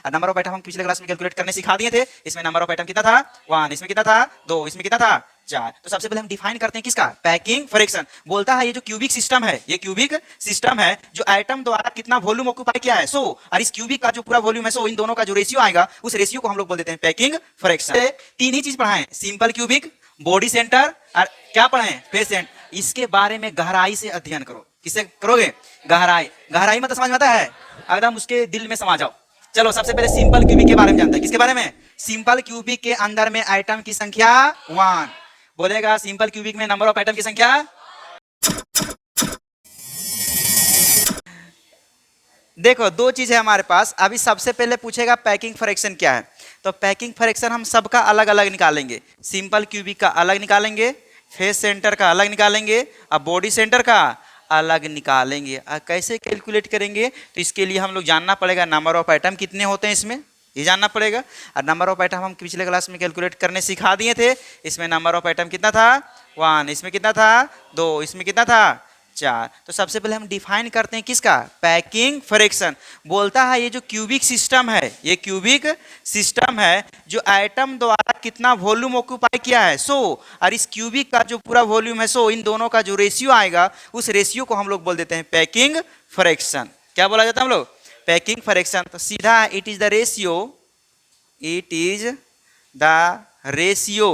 और number of item हम पिछले क्लास में कैलकुलेट करने सिखा दिए थे। इसमें नंबर ऑफ आइटम कितना था 1, इसमें कितना था 2, इसमें कितना था 4। तो सबसे पहले हम डिफाइन करते हैं किसका, पैकिंग फ्रैक्शन। बोलता है ये जो क्यूबिक सिस्टम है, ये क्यूबिक सिस्टम है जो आइटम द्वारा कितना वॉल्यूम ऑक्यूपाई किया है, सो और इस क्यूबिक का जो पूरा वॉल्यूम है, सो इन दोनों का जो रेशियो आएगा उस रेशियो को हम लोग बोल देते हैं पैकिंग फ्रैक्शन। तीन ही चीज पढ़ाएं, सिंपल क्यूबिक, बॉडी सेंटर और क्या पढ़ाएं, फेस सेंटर। इसके बारे में गहराई से अध्ययन करो। किससे करोगे, गहराई। गहराई मतलब समझ में आता है, एकदम उसके दिल में समा जाओ। चलो सबसे पहले सिंपल क्यूबिक के बारे में जानते हैं। किसके बारे में, सिंपल क्यूबिक के अंदर में आइटम की संख्या 1। बोलेगा सिंपल क्यूबिक में नंबर ऑफ आइटम की संख्या। देखो दो चीज है हमारे पास। अभी सबसे पहले पूछेगा पैकिंग फ्रैक्शन क्या है, तो पैकिंग फ्रैक्शन हम सबका अलग अलग निकालेंगे। सिंपल क्यूबिक का अलग निकालेंगे, फेस सेंटर का अलग निकालेंगे और बॉडी सेंटर का अलग निकालेंगे। कैसे कैलकुलेट करेंगे, तो इसके लिए हम लोग जानना पड़ेगा नंबर ऑफ आइटम कितने होते हैं, इसमें ये जानना पड़ेगा। और नंबर ऑफ आइटम हम पिछले क्लास में कैलकुलेट करने सिखा दिए थे। इसमें नंबर ऑफ आइटम कितना था 1, इसमें कितना था 2, इसमें कितना था 4। तो सबसे पहले हम डिफाइन करते हैं किसका, पैकिंग फ्रैक्शन। बोलता है ये जो क्यूबिक सिस्टम है, ये क्यूबिक सिस्टम है जो आइटम द्वारा कितना वॉल्यूम ऑक्यूपाई किया है, सो और इस क्यूबिक का जो पूरा वॉल्यूम है, सो इन दोनों का जो रेशियो आएगा उस रेशियो को हम लोग बोल देते हैं पैकिंग फ्रैक्शन। क्या बोला जाता है हम लोग, पैकिंग फ्रैक्शन। तो सीधा it is the ratio, it is the ratio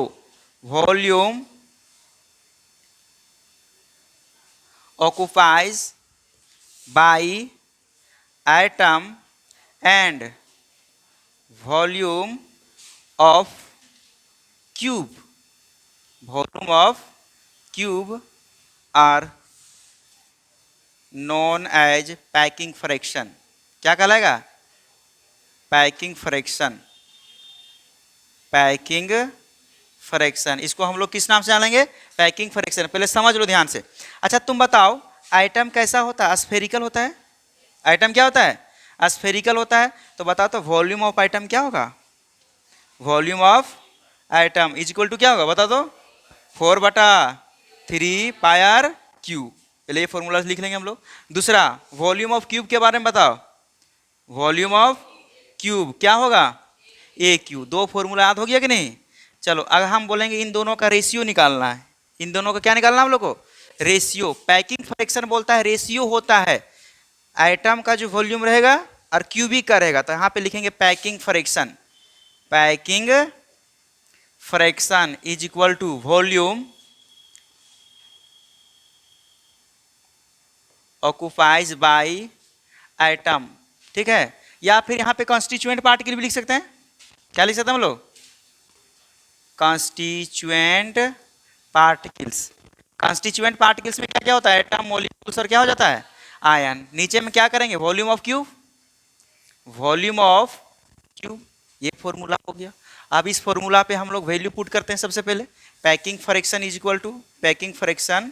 volume occupies by atom and volume of cube, volume of cube are known as packing fraction। क्या कहलाएगा, पैकिंग फ्रैक्शन, पैकिंग फ्रैक्शन। इसको हम लोग किस नाम से जानेंगे, पैकिंग फ्रैक्शन। पहले समझ लो ध्यान से। अच्छा तुम बताओ आइटम कैसा होता है, स्फेरिकल होता है। आइटम क्या होता है, स्फेरिकल होता है। तो बताओ तो वॉल्यूम ऑफ आइटम क्या होगा, volume of item is equal to क्या होगा, बता दो 4/3 पायर क्यूब। पहले ये फॉर्मूला लिख लेंगे हम लोग। दूसरा वॉल्यूम ऑफ क्यूब के बारे में बताओ, वॉल्यूम ऑफ क्यूब क्या होगा, ए क्यू। दो फॉर्मूला याद हो गया कि नहीं। चलो अगर हम बोलेंगे इन दोनों का रेशियो निकालना है, इन दोनों का क्या निकालना है हम लोग को, रेशियो। पैकिंग फ्रैक्शन बोलता है रेशियो होता है आइटम का जो वॉल्यूम रहेगा और क्यूबिक का रहेगा। तो यहाँ पे लिखेंगे packing fraction, packing fraction is equal to volume occupies by item. ठीक है, या फिर यहाँ पे कॉन्स्टिट्यूएंट पार्टिकल भी लिख सकते हैं। क्या लिख सकते हैं हम लोग, कॉन्स्टिट्यूएंट पार्टिकल्स। कॉन्स्टिट्यूएंट पार्टिकल्स में क्या क्या होता है, एटम, मॉलिक्यूल्स और क्या हो जाता है, आयन। नीचे में क्या करेंगे, volume of cube, volume of cube. ये फॉर्मूला हो गया। अब इस फॉर्मूला पे हम लोग वैल्यू पुट करते हैं। सबसे पहले packing fraction is equal to, packing fraction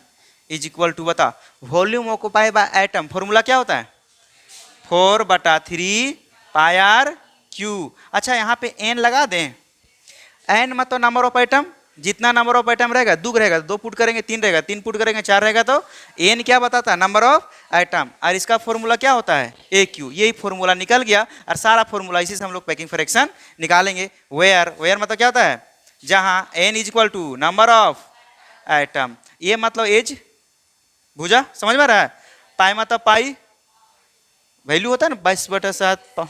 is equal to बता volume occupy by atom. Formula क्या होता है 4/3 पायर क्यू। अच्छा यहाँ पे n लगा दें, n मतलब नंबर ऑफ आइटम। जितना नंबर ऑफ आइटम रहेगा, 2 रहेगा 2 पुट करेंगे 3 रहेगा 3 पुट करेंगे 4 रहेगा। तो n क्या बताता है, नंबर ऑफ आइटम। और इसका फॉर्मूला क्या होता है, ए क्यू। यही फॉर्मूला निकल गया और सारा फॉर्मूला इसी से हम लोग पैकिंग फ्रैक्शन निकालेंगे। वेयर, वेयर मतलब क्या होता है, जहां n is equal to number of item. ये मतलब एज, भुजा समझ में रहा है। पाई मतलब पाई वैल्यू होता है ना 22/7।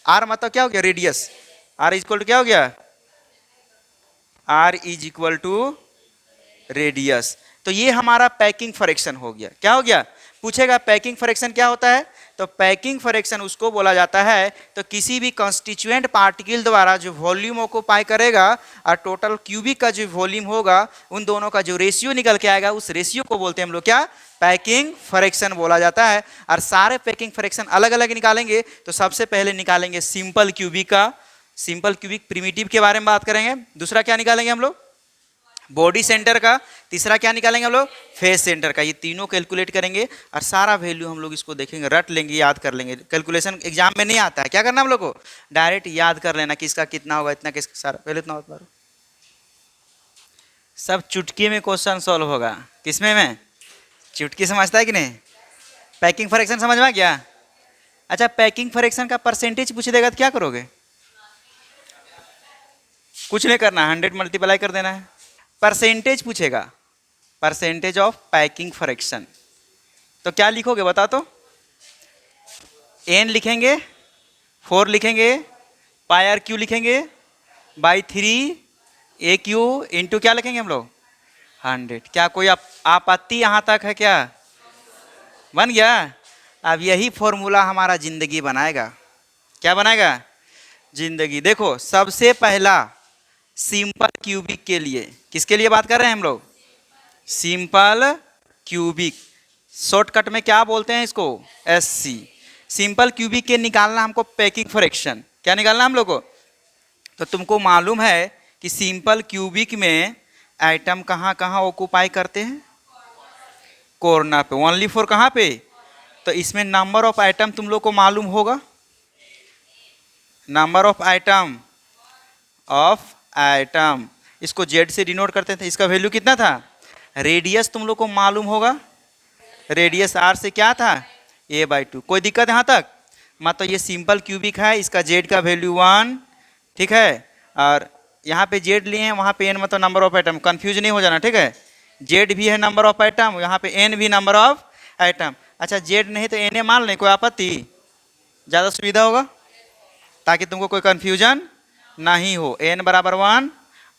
आर मतलब क्या हो गया, radius. R is equal to क्या हो गया, R is equal to radius. तो ये हमारा पैकिंग फ्रैक्शन हो गया। क्या हो गया, पूछेगा पैकिंग फ्रैक्शन क्या होता है। तो पैकिंग फ्रैक्शन उसको बोला जाता है तो किसी भी कॉन्स्टिट्यूएंट पार्टिकल द्वारा जो वॉल्यूम ऑक्यूपाई करेगा और टोटल क्यूबिक का जो वॉल्यूम होगा, उन दोनों का जो रेशियो निकल के आएगा, उस रेशियो को बोलते हैं हम लोग क्या, पैकिंग फ्रैक्शन बोला जाता है। और सारे पैकिंग फ्रैक्शन अलग अलग निकालेंगे। तो सबसे पहले निकालेंगे सिंपल क्यूबिक का, सिंपल क्यूबिक प्रिमिटिव के बारे में बात करेंगे। दूसरा क्या निकालेंगे हम लोग, बॉडी सेंटर का। तीसरा क्या निकालेंगे हम लोग, फेस सेंटर का। ये तीनों कैलकुलेट करेंगे और सारा वैल्यू हम लोग इसको देखेंगे, रट लेंगे, याद कर लेंगे। कैलकुलेशन एग्जाम में नहीं आता है, क्या करना हम लोग को, डायरेक्ट याद कर लेना कि इसका कितना होगा, इतना किसका सारा। पहले इतना होता है, सब चुटकी में क्वेश्चन सॉल्व होगा। किसमें में, चुटकी समझता है कि नहीं। पैकिंग फ्रैक्शन समझ में आ गया। अच्छा, पैकिंग फ्रैक्शन का परसेंटेज पूछ देगा तो क्या करोगे? कुछ नहीं करना, 100 मल्टीप्लाई कर देना है। परसेंटेज पूछेगा, परसेंटेज ऑफ पैकिंग फ्रैक्शन, तो क्या लिखोगे बता तो? एन लिखेंगे, 4 लिखेंगे, पाई आर क्यू लिखेंगे, बाई 3 ए क्यू इंटू क्या लिखेंगे हम लोग? 100। क्या कोई आपत्ति यहाँ तक है क्या? बन गया। अब यही फॉर्मूला हमारा जिंदगी बनाएगा। क्या बनाएगा? जिंदगी। देखो, सबसे पहला सिंपल क्यूबिक के लिए, किसके लिए बात कर रहे हैं हम लोग? Simple cubic. शॉर्टकट में क्या बोलते हैं इसको? एससी। सिंपल क्यूबिक के निकालना हमको पैकिंग फ्रैक्शन। क्या निकालना हम लोग को? तो तुमको मालूम है कि सिंपल क्यूबिक में आइटम कहाँ कहाँ ऑक्यूपाई करते हैं? कॉर्नर पे। ओनली फॉर कहाँ पे? तो इसमें नंबर ऑफ आइटम तुम लोग को मालूम होगा। नंबर ऑफ आइटम इसको जेड से डिनोट करते थे। इसका वैल्यू कितना था? रेडियस तुम लोग को मालूम होगा। रेडियस आर से क्या था? a/2। कोई दिक्कत यहाँ तक? मतलब ये सिंपल क्यूबिक है, इसका जेड का वैल्यू 1, ठीक है। और यहाँ पे जेड लिए हैं, वहाँ पे एन मतलब नंबर ऑफ आइटम, कंफ्यूज नहीं हो जाना, ठीक है। जेड भी है नंबर ऑफ आइटम, यहाँ पे एन भी नंबर ऑफ आइटम। अच्छा, जेड नहीं तो एन ए मान लें, कोई आपत्ति? ज़्यादा सुविधा होगा, ताकि तुमको कोई कन्फ्यूजन नहीं हो। एन बराबर 1,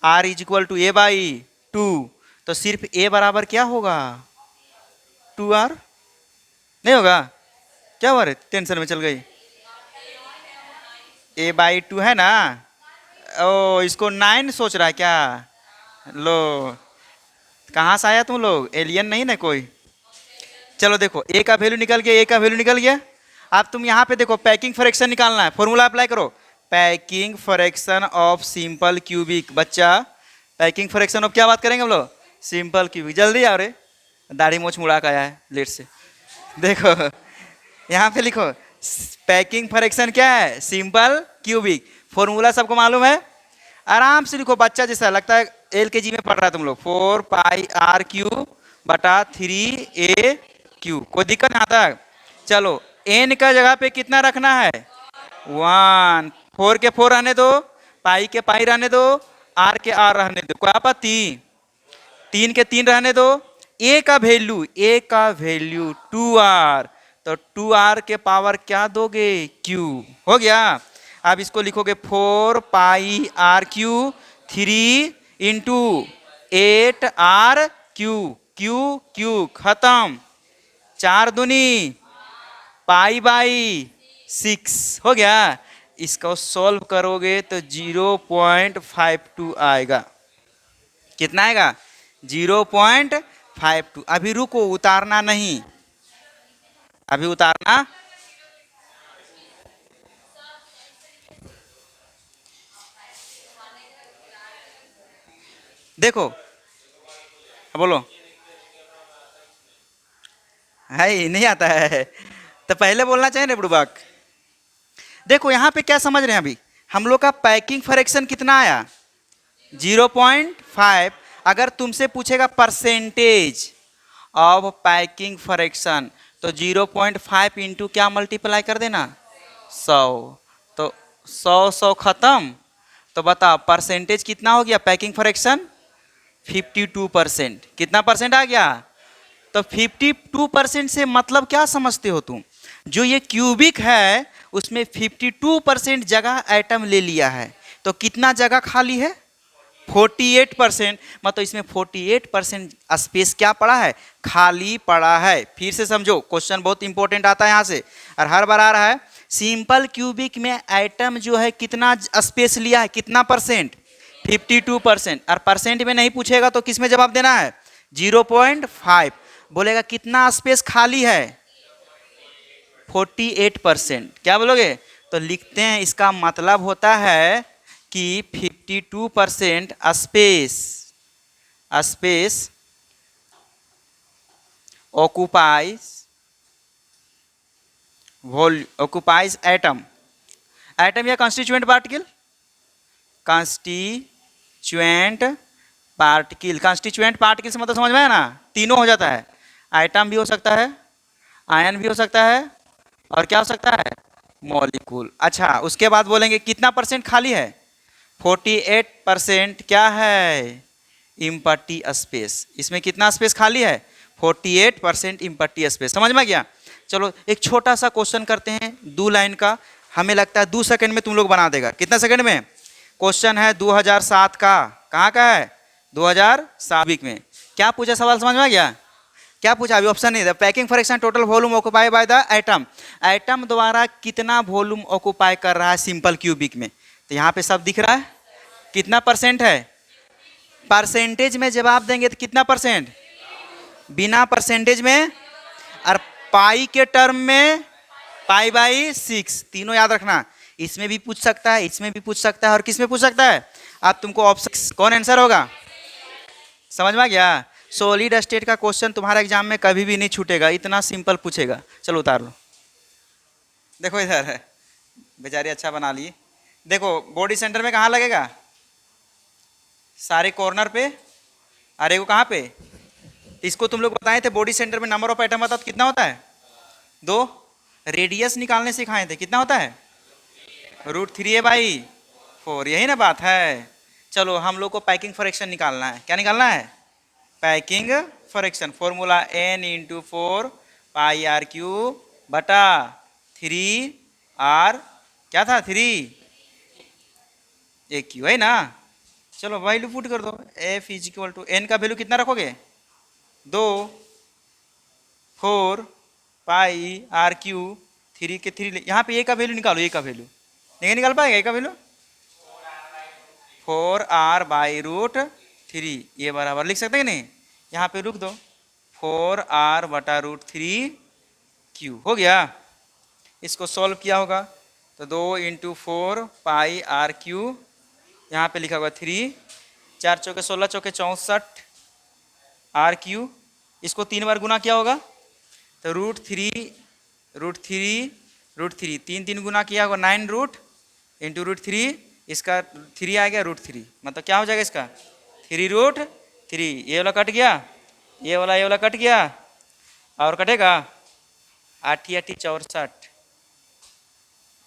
are is equal to a/2। तो सिर्फ ए बराबर क्या होगा? 2r। नहीं होगा? क्या हुआ रे, टेंशन में चल गई? a/2 है ना? ओ, इसको 9 सोच रहा है क्या? लो, कहाँ से आया तुम लोग? एलियन नहीं ना कोई? चलो देखो, ए का वैल्यू निकल गया, ए का वैल्यू निकल गया। अब तुम यहाँ पे देखो, पैकिंग फ्रैक्शन निकालना है, फॉर्मूला अप्लाई करो। Packing fraction of simple cubic. बच्चा, पैकिंग फ्रैक्शन ऑफ क्या बात करेंगे हम लोग? Simple cubic. जल्दी आओ रे, दाढ़ी मोछ मुड़ा के आया है लेट से। देखो यहाँ पे लिखो, पैकिंग फ्रैक्शन क्या है? Simple cubic. फॉर्मूला सबको मालूम है? आराम से लिखो, बच्चा जैसा लगता है LKG में पढ़ रहा है तुम लोग। 4 पाई आर क्यू बटा 3 ए क्यू। कोई दिक्कत यहाँ तक? चलो, एन का जगह पे कितना रखना है? 1। 4 के 4 रहने दो, पाई के पाई रहने दो, आर के आर रहने दो। कोई आपत्ति? 3 के 3 रहने दो। ए का वैल्यू 2r, तो 2r के पावर क्या दोगे? q। हो गया। अब इसको लिखोगे 4 pi r cube 3 into 8 r cube. Cube cube खत्म। 4 दूनी पाई/6 हो गया। इसको सॉल्व करोगे तो 0.52 आएगा। कितना आएगा? 0.52। अभी रुको, उतारना नहीं, अभी उतारना। देखो, बोलो। है नहीं आता है तो पहले बोलना चाहिए ना बुड़बक। देखो यहाँ पे क्या समझ रहे हैं अभी हम लोग का? पैकिंग फ्रैक्शन कितना आया? 0.5। अगर तुमसे पूछेगा परसेंटेज ऑफ पैकिंग फ्रैक्शन, तो 0.5 इंटू क्या मल्टीप्लाई कर देना? 100। तो 100 खत्म। तो बताओ परसेंटेज कितना हो गया? Packing fraction 52%। कितना परसेंट आ गया? तो 52% से मतलब क्या समझते हो तुम? जो ये क्यूबिक है उसमें 52% जगह एटम ले लिया है। तो कितना जगह खाली है? 48%। मतलब इसमें 48% स्पेस क्या पड़ा है? खाली पड़ा है। फिर से समझो, क्वेश्चन बहुत इंपॉर्टेंट आता है यहाँ से और हर बार आ रहा है। सिंपल क्यूबिक में एटम जो है कितना स्पेस लिया है? कितना परसेंट? 52%। और परसेंट में नहीं पूछेगा तो किस में जवाब देना है? 0.5। बोलेगा कितना स्पेस खाली है? 48%। क्या बोलोगे? तो लिखते हैं, इसका मतलब होता है कि 52% स्पेस ऑक्यूपाइज एटम। एटम या constituent particle? Constituent particle. Constituent particle से मतलब समझ में आया ना? तीनों हो जाता है। आइटम भी हो सकता है, आयन भी हो सकता है, और क्या हो सकता है, मॉलिक्यूल। अच्छा, उसके बाद बोलेंगे कितना परसेंट खाली है, 48% क्या है, इम्पटी स्पेस। इसमें कितना स्पेस खाली है, 48% इम्पटी स्पेस। समझ में गया। चलो एक छोटा सा क्वेश्चन करते हैं 2 लाइन का, हमें लगता है 2 सेकंड में तुम लोग बना देगा। कितना सेकंड में, क्वेश्चन है 2007 का, कहाँ का है, 2007 वीक में। क्या पूछा सवाल, समझ में आ गया, क्या पूछा, अभी ऑप्शन नहीं था। Packing fraction total volume occupy by the atom, atom द्वारा कितना वॉल्यूम ऑक्युपाई कर रहा है सिंपल क्यूबिक में। तो यहाँ पे सब दिख रहा है, कितना परसेंट है, परसेंटेज में जवाब देंगे तो कितना परसेंट, बिना परसेंटेज में, और पाई के टर्म में पाई/6, तीनों याद रखना। इसमें भी पूछ सकता है, इसमें भी पूछ सकता है, और किस में पूछ सकता है। अब तुमको ऑप्शन कौन आंसर होगा, समझ में आ गया। सॉलिड स्टेट का क्वेश्चन तुम्हारा एग्जाम में कभी भी नहीं छूटेगा, इतना सिंपल पूछेगा। चलो उतार लो, देखो इधर है, बेचारी अच्छा बना लिए। देखो बॉडी सेंटर में कहाँ लगेगा, सारे कॉर्नर पे, अरे वो कहाँ पे, इसको तुम लोग बताए थे बॉडी सेंटर में नंबर ऑफ एटम बताओ तो कितना होता है, 2। रेडियस निकालने सिखाए थे, कितना होता है, √3a/4, यही ना बात है। चलो हम लोग को पैकिंग फ्रैक्शन निकालना है, क्या निकालना है, packing fraction. Formula n×4 πr³/3r, क्या था 3aq, है ना। चलो वैल्यू पुट कर दो, F = n का वैल्यू कितना रखोगे, 2, 4 πr³, 3 के 3, यहाँ पे a का वैल्यू निकालो, a का वैल्यू नहीं निकाल पाएगा, a का वैल्यू 4r/√3, ये बराबर लिख सकते हैं नहीं, यहाँ पे रुक दो, 4r/√3q हो गया। इसको सॉल्व किया होगा तो 2 × 4 πr³, यहाँ पे लिखा होगा 3, 4 चौके 16, चौके 64 r³, इसको 3 बार गुना किया होगा तो √3 3 3 गुना किया होगा 9 रूट इंटू √3, इसका 3 आ गया √3, मतलब क्या हो जाएगा इसका 3√3। ये वाला कट गया, ये वाला कट गया, और कटेगा 8 × 8 = 64,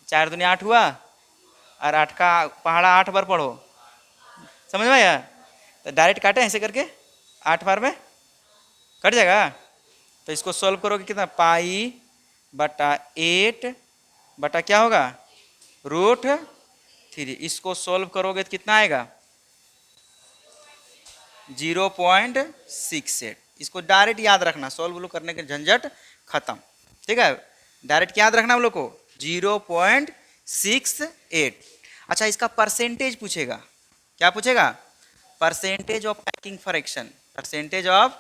4 दूनी 8 हुआ, और 8 का पहाड़ा 8 बार पढ़ो, समझ में आया। तो डायरेक्ट काटे ऐसे करके 8 बार में कट जाएगा। तो इसको सॉल्व करोगे कितना, π/8 बटा क्या होगा, √3। इसको सॉल्व करोगे तो कितना आएगा, 0.68। इसको डायरेक्ट याद रखना, सॉल्व करने के झंझट खत्म, ठीक है। डायरेक्ट याद रखना हम लोग को 0.68। अच्छा इसका परसेंटेज पूछेगा, क्या पूछेगा, percentage of packing fraction, percentage of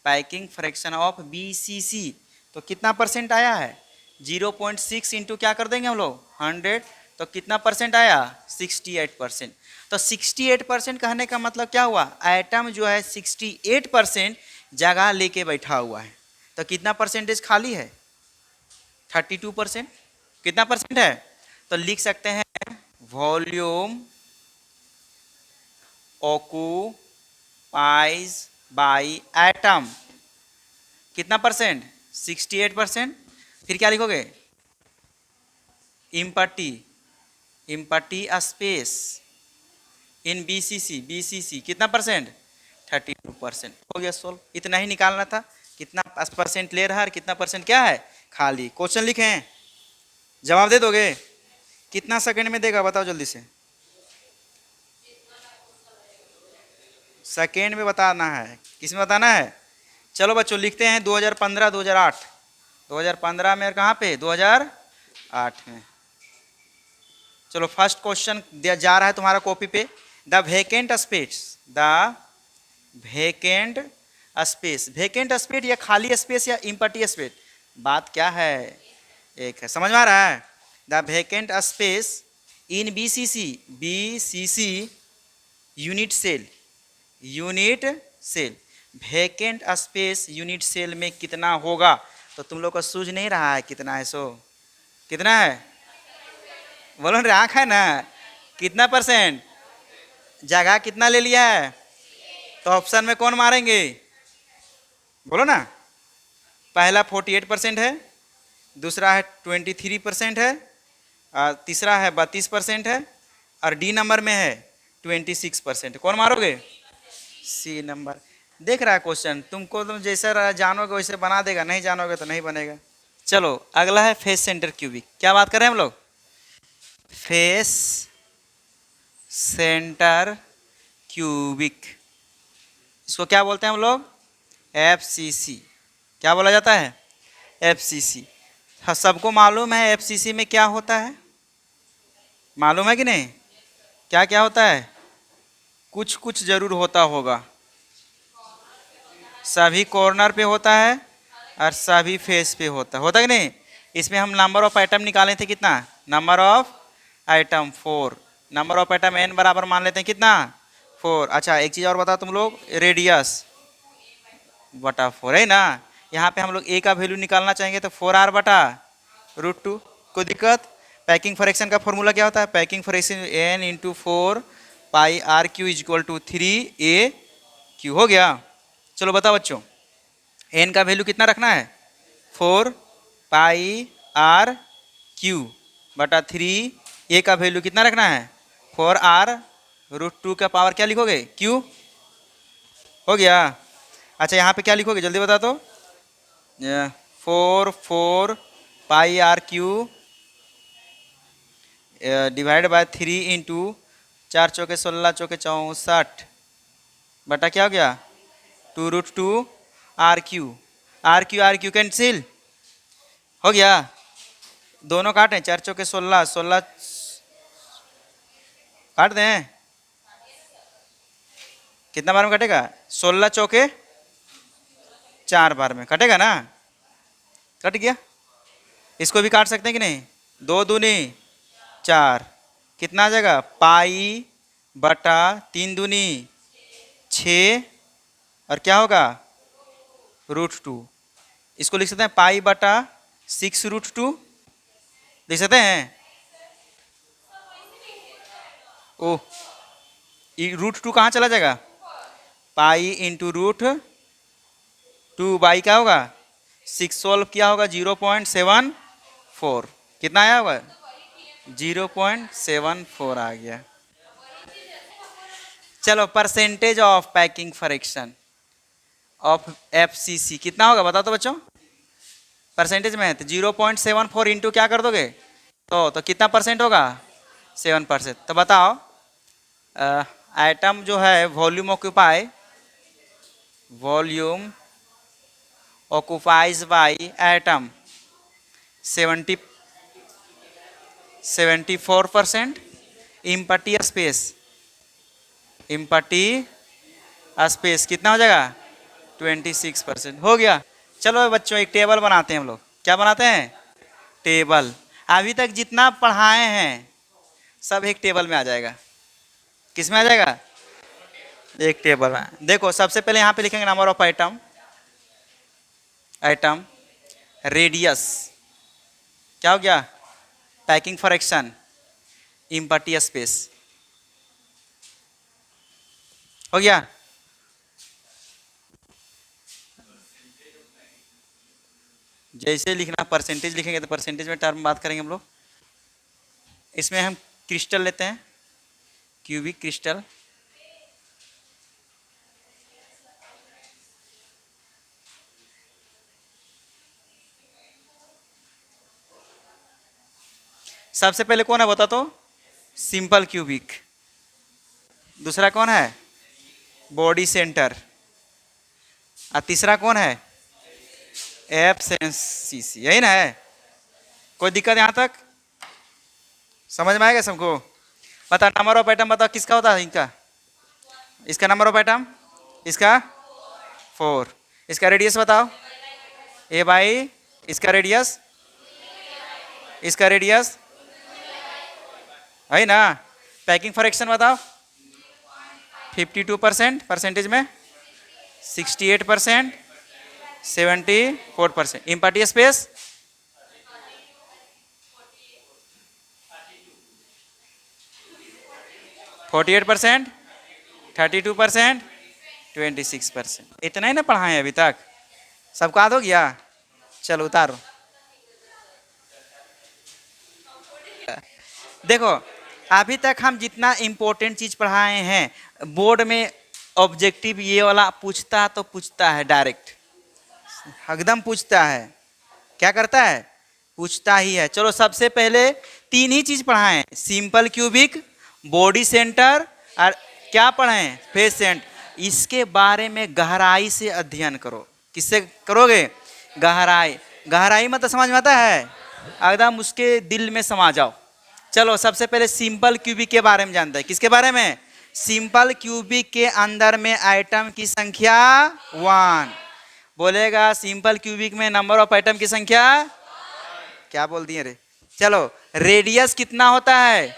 packing fraction of BCC। तो कितना परसेंट आया है, 0.6 इंटू क्या कर देंगे हम लोग 100, तो कितना परसेंट आया, 68%। तो 68% कहने का मतलब क्या हुआ, एटम जो है 68% जगह लेके बैठा हुआ है। तो कितना परसेंटेज खाली है, 32%। कितना परसेंट है, तो लिख सकते हैं वॉल्यूम ऑक्युपाइज बाय एटम, कितना परसेंट, 68%। फिर क्या लिखोगे, इम्पटी स्पेस इन BCC कितना परसेंट, 32%। हो गया सोल्व, इतना ही निकालना था, कितना परसेंट ले रहा है और कितना परसेंट क्या है खाली। क्वेश्चन लिखे हैं, जवाब दे दोगे, कितना सेकंड में देगा बताओ जल्दी से, सेकेंड में बताना है, किस में बताना है। चलो बच्चों लिखते हैं 2015 2008, 2015 में और कहाँ पे 2008 में। चलो फर्स्ट क्वेश्चन जा रहा है तुम्हारा कॉपी पे, the vacant space, vacant space या खाली स्पेस या इम्पटी स्पेस, बात क्या है, एक है, समझ में आ रहा है। The vacant space in BCC unit cell, vacant space unit cell में कितना होगा। तो तुम लोग को सूझ नहीं रहा है कितना है, सो कितना है, बोलो ना, आँख है ना, कितना परसेंट, जगह कितना ले लिया है, तो ऑप्शन में कौन मारेंगे, बोलो ना। पहला 48% है, दूसरा है 23% है, और तीसरा है 32% है, और डी नंबर में है 26%। कौन मारोगे? C number. देख रहा है क्वेश्चन, तुमको तुम जैसा जानोगे वैसे बना देगा, नहीं जानोगे तो नहीं बनेगा। चलो अगला है फेस सेंटर क्यूबिक। क्या बात कर रहे हैं हम लोग? फेस सेंटर क्यूबिक, इसको क्या बोलते हैं हम लोग? एफसीसी। क्या बोला जाता है? एफसीसी। हाँ, सबको मालूम है एफसीसी में क्या होता है? मालूम है कि नहीं? क्या क्या होता है? कुछ कुछ जरूर होता होगा। सभी कॉर्नर पे होता है और सभी फेस पे होता कि नहीं? इसमें हम नंबर ऑफ आइटम निकाले थे, कितना? Number of item 4। Number of item n बराबर मान लेते हैं कितना? 4। अच्छा एक चीज़ और बताओ तुम लोग, रेडियस बटा 4 है ना। यहाँ पे हम लोग a का वैल्यू निकालना चाहेंगे तो 4r बटा √2। कोई दिक्कत? पैकिंग फ्रैक्शन का फॉर्मूला क्या होता है? Packing fraction n into 4 pi r cube is equal to 3a cube. हो गया। चलो बताओ बच्चों, n का वैल्यू कितना रखना है? 4 पाई आर क्यू बटा 3। a का वैल्यू कितना रखना है? 4r √2 का पावर क्या लिखोगे? q। हो गया। अच्छा यहाँ पे क्या लिखोगे जल्दी बता तो। 4 pi r cube divide by 3 into 4 चौके 16 चौके 64 बटा क्या हो गया? 2√2 आर क्यू कैंसिल। हो गया। दोनों काटें, 4 चौके 16 16 काट दें। कितना बार में कटेगा? 16 चौके 4 बार में कटेगा ना। कट गया। इसको भी काट सकते हैं कि नहीं? 2 दूनी 4, कितना आ जाएगा? पाई बटा 3 दूनी 6, और क्या होगा? √2। इसको लिख सकते हैं पाई बटा 6√2। लिख सकते हैं। ओह, √2 कहाँ चला जाएगा? पाई इंटू √2 बाई क्या होगा? 6 सोल्व किया होगा 0.74। कितना आया होगा? 0.74 आ गया। चलो percentage of packing fraction of FCC कितना होगा बताओ तो बच्चों। परसेंटेज में है तो 0.74 इंटू क्या कर दोगे? तो कितना परसेंट होगा? 7%। तो बताओ आइटम जो है volume occupies by item 74%। Empty space कितना हो जाएगा? 26%। हो गया। चलो बच्चों एक टेबल बनाते हैं हम लोग। क्या बनाते हैं? टेबल। अभी तक जितना पढ़ाए हैं सब एक टेबल में आ जाएगा। किस में आ जाएगा? एक टेबल में। देखो सबसे पहले यहाँ पे लिखेंगे नंबर ऑफ आइटम, रेडियस, क्या हो गया? Packing fraction, empty space. हो गया। जैसे लिखना परसेंटेज लिखेंगे तो परसेंटेज में टर्म बात करेंगे हम लोग। इसमें हम क्रिस्टल लेते हैं, क्यूबिक क्रिस्टल। सबसे पहले कौन है बता तो? Simple cubic. दूसरा कौन है? Body centre. और तीसरा कौन है? एफसीसी। यही ना है? कोई दिक्कत यहाँ तक समझ में आएगा सबको? बता नंबर ऑफ आइटम बताओ किसका होता है? इनका, इसका नंबर ऑफ आइटम, इसका 4। इसका रेडियस बताओ ए बाई, इसका रेडियस, इसका रेडियस है ना। पैकिंग फ्रैक्शन बताओ 52%, परसेंटेज में 68%, 74%। Empty space 48%, 32%, 26%। इतना ही ना पढ़ाए अभी तक? सबका याद हो गया? चलो उतारो। देखो अभी तक हम जितना इम्पोर्टेंट चीज पढ़ाए हैं बोर्ड में ऑब्जेक्टिव ये वाला पूछता तो पूछता है, डायरेक्ट एकदम पूछता है। क्या करता है? पूछता ही है। चलो सबसे पहले तीन ही चीज पढ़ाएं, सिंपल क्यूबिक, बॉडी सेंटर और क्या पढ़ाएं? Face centre. इसके बारे में गहराई से अध्ययन करो। किससे करोगे? गहराई। गहराई मतलब समझ में आता है, एकदम उसके दिल में समा जाओ। चलो सबसे पहले सिंपल क्यूबिक के बारे में जानते हैं। किसके बारे में? सिंपल क्यूबिक के अंदर में आइटम की संख्या 1। बोलेगा सिंपल क्यूबिक में नंबर ऑफ आइटम की संख्या, क्या बोल दिए रे? चलो रेडियस कितना होता है?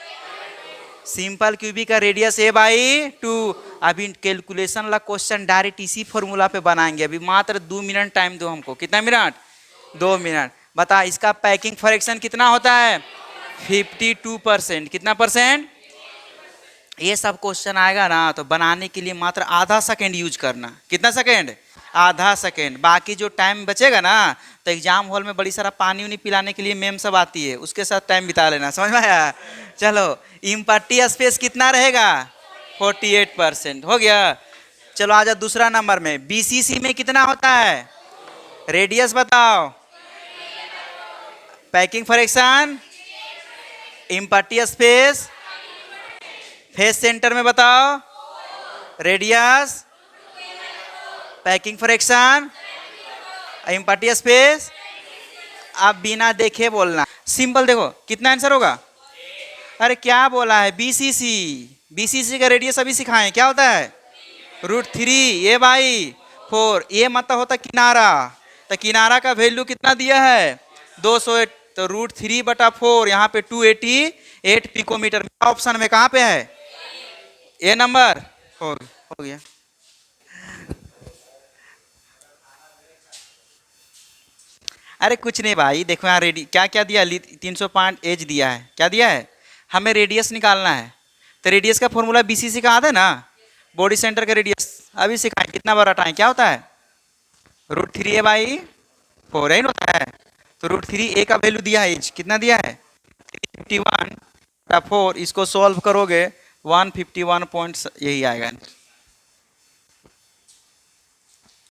सिंपल क्यूबिक का रेडियस a/2। अभी कैलकुलेशन वाला क्वेश्चन डायरेक्ट इसी फॉर्मूला पे बनाएंगे। अभी मात्र 2 मिनट टाइम दो हमको। कितना मिनट? 2 मिनट। बता इसका पैकिंग फ्रैक्शन कितना होता है? 52%। कितना परसेंट? ये सब क्वेश्चन आएगा ना तो बनाने के लिए मात्र आधा सेकेंड यूज करना। कितना सेकेंड? आधा सेकेंड। बाकी जो टाइम बचेगा ना तो एग्जाम हॉल में बड़ी सारा पानी उनी पिलाने के लिए मैम सब आती है, उसके साथ टाइम बिता लेना। समझ में आया? चलो इम्पट्टी स्पेस कितना रहेगा? 48%। हो गया। चलो आ जाओ दूसरा नंबर में, बीसीसी में कितना होता है? रेडियस बताओ, packing fraction, empty space, face centre में बताओ, radius, packing fraction, empty space. अब बिना देखे बोलना। सिंपल देखो कितना आंसर होगा? अरे क्या बोला है? बीसीसी। बीसीसी का रेडियस अभी सिखाएं, क्या होता है? √3 a/4। ये मतलब होता किनारा, तो किनारा का वैल्यू कितना दिया है? 208। तो √3/4 यहाँ पे 288 पिकोमीटर। ऑप्शन में कहाँ पे है? ए नंबर। हो गया। अरे कुछ नहीं भाई, देखो यहाँ रेडी क्या क्या दिया? 305 एज दिया है। क्या दिया है? हमें रेडियस निकालना है। तो रेडियस का फॉर्मूला बीसीसी का आता है ना, बॉडी सेंटर का रेडियस। अभी सिखाएं कितना बार हटाएं। क्या होता है? √3 a/4 ही होता है। तो √3 a का वैल्यू दिया है, एज कितना दिया है? 51/4। इसको सॉल्व करोगे 151 पॉइंट यही आएगा।